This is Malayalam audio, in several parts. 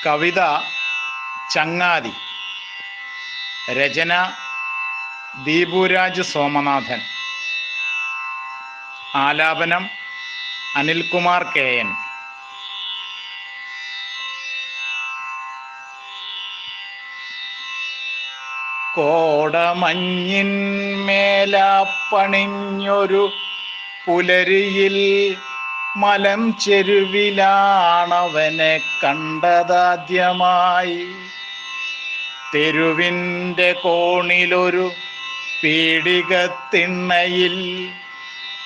കവിത ചങ്ങാതി. രചന ദീപുരാജ് സോമനാഥൻ. ആലാപനം അനിൽകുമാർ KN. കോടമഞ്ഞിന്മേലാപ്പണിഞ്ഞൊരു പുലരിയിൽ മലം ചെരുവിലാണവനെ കണ്ടതാദ്യമായി. തെരുവിൻ്റെ കോണിലൊരു പീടികത്തിണ്ണയിൽ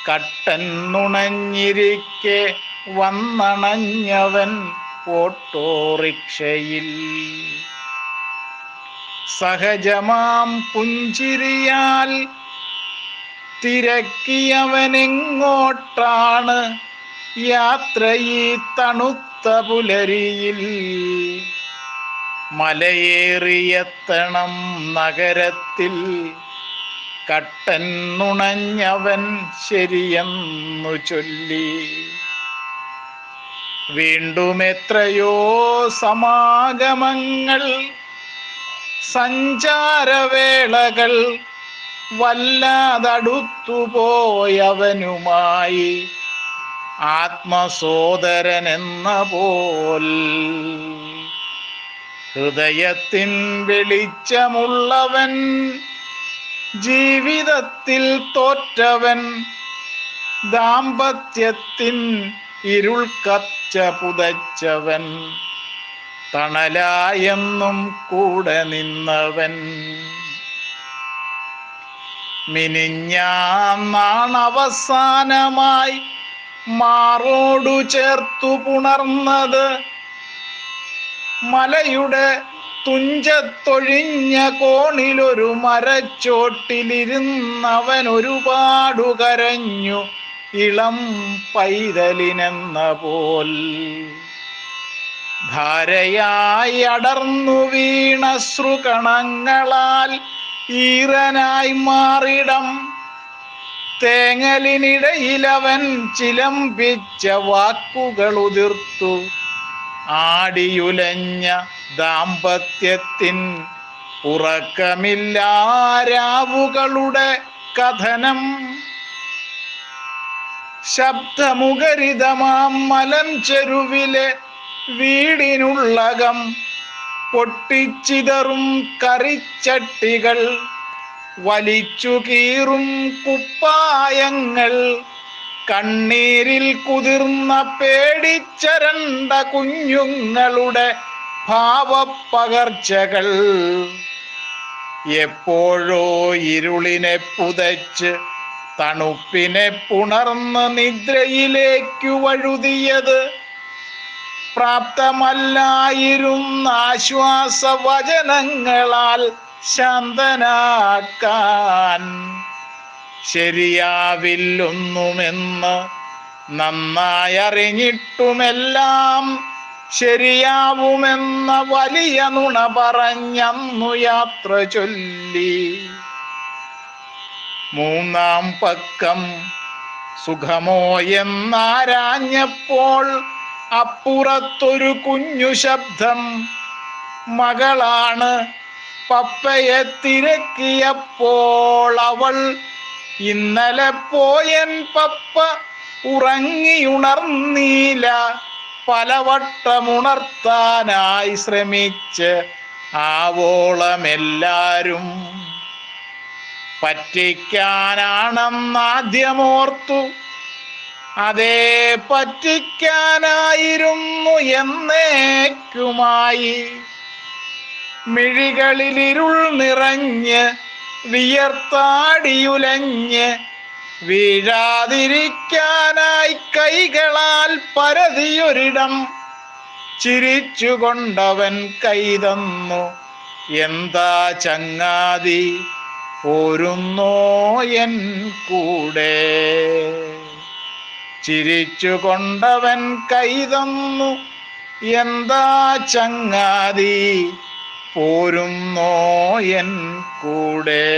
കട്ടൻ നുണഞ്ഞിരിക്കെ വന്നണഞ്ഞവൻ ഓട്ടോറിക്ഷയിൽ. സഹജമാം പുഞ്ചിരിയാൽ തിരക്കിയവനെങ്ങോട്ടാണ് യാത്ര ഈ തണുത്ത പുലരിയിൽ. മലയേറിയെത്തണം നഗരത്തിൽ, കട്ടൻ നുണഞ്ഞവൻ ശരിയെന്നു ചൊല്ലി. വീണ്ടും എത്രയോ സമാഗമങ്ങൾ, സഞ്ചാരവേളകൾ, വല്ലാതടുത്തുപോയവനുമായി ആത്മസോദരനെന്ന പോൽ. ഹൃദയത്തിൻ വെളിച്ചമുള്ളവൻ, ജീവിതത്തിൽ തോറ്റവൻ, ദാമ്പത്യത്തിൻ ഇരുൾ കച്ച പുതച്ചവൻ, തണലായെന്നും കൂടെ നിന്നവൻ. മിനിഞ്ഞാണവസാനമായി മാറോടു ചേർത്തു പുണർന്നത്. മലയുടെ തുഞ്ചത്തൊഴിഞ്ഞ കോണിലൊരു മരച്ചോട്ടിലിരുന്നവൻ ഒരുപാടു കരഞ്ഞു, ഇളം പൈതലിനെന്ന പോൽ. ധാരയായി അടർന്നു വീണ ശ്രുകണങ്ങളാൽ ഈറനായി മാറിടം. തേങ്ങലിനിടയിലവൻ ചിലമ്പിച്ച വാക്കുകൾ ഉതിർത്തു. ആടിയുലഞ്ഞ ദാമ്പത്യത്തിൻ ഉറക്കമില്ലാരാവുകളുടെ കഥനം. ശബ്ദമുഖരിതമാം മലം ചെരുവിലെ വീടിനുള്ളകം പൊട്ടിച്ചിതറും കറിച്ചട്ടികൾ, വലിച്ചു കീറും കുപ്പായങ്ങൾ, കണ്ണീരിൽ കുതിർന്ന പേടിച്ചരണ്ട കുഞ്ഞുങ്ങളുടെ ഭാവപ്പകർച്ചകൾ. എപ്പോഴോ ഇരുളിനെ പുതച്ച് തണുപ്പിനെ പുണർന്ന് നിദ്രയിലേക്കു വഴുതിയത് പ്രാപ്തമല്ലായിരുന്ന ആശ്വാസവചനങ്ങളാൽ ശാന്തനാക്കാൻ. ശരിയാവില്ലൊന്നുമെന്ന് നന്നായറിഞ്ഞിട്ടുമെല്ലാം ശരിയാവുമെന്ന വലിയ നുണ പറഞ്ഞന്നു യാത്ര ചൊല്ലി. മൂന്നാം പക്കം സുഖമോ എന്നാരാഞ്ഞപ്പോൾ അപ്പുറത്തൊരു കുഞ്ഞു ശബ്ദം. മകളാണ്. പപ്പയെ തിരക്കിയപ്പോൾ അവൾ, ഇന്നലെ പോയൻ പപ്പ ഉറങ്ങിയുണർന്നീല. പലവട്ടമുണർത്താനായി ശ്രമിച്ച് ആവോളമെല്ലാരും പറ്റിക്കാനാണെന്നാദ്യമോർത്തു. അതേ, പറ്റിക്കാനായിരുന്നു എന്നേക്കുമായി. മിഴികളിലിരുൾ നിറഞ്ഞ് വിയർത്താടിയുലഞ്ഞ് വീഴാതിരിക്കാനായി കൈകളാൽ പരതിയൊരിടം. ചിരിച്ചുകൊണ്ടവൻ കൈതന്നു, എന്താ ചങ്ങാതി പോരുന്നോ എൻ കൂടെ. ചിരിച്ചുകൊണ്ടവൻ കൈതന്നു, എന്താ ചങ്ങാതി പോരുന്നോ എൻ കൂടെ.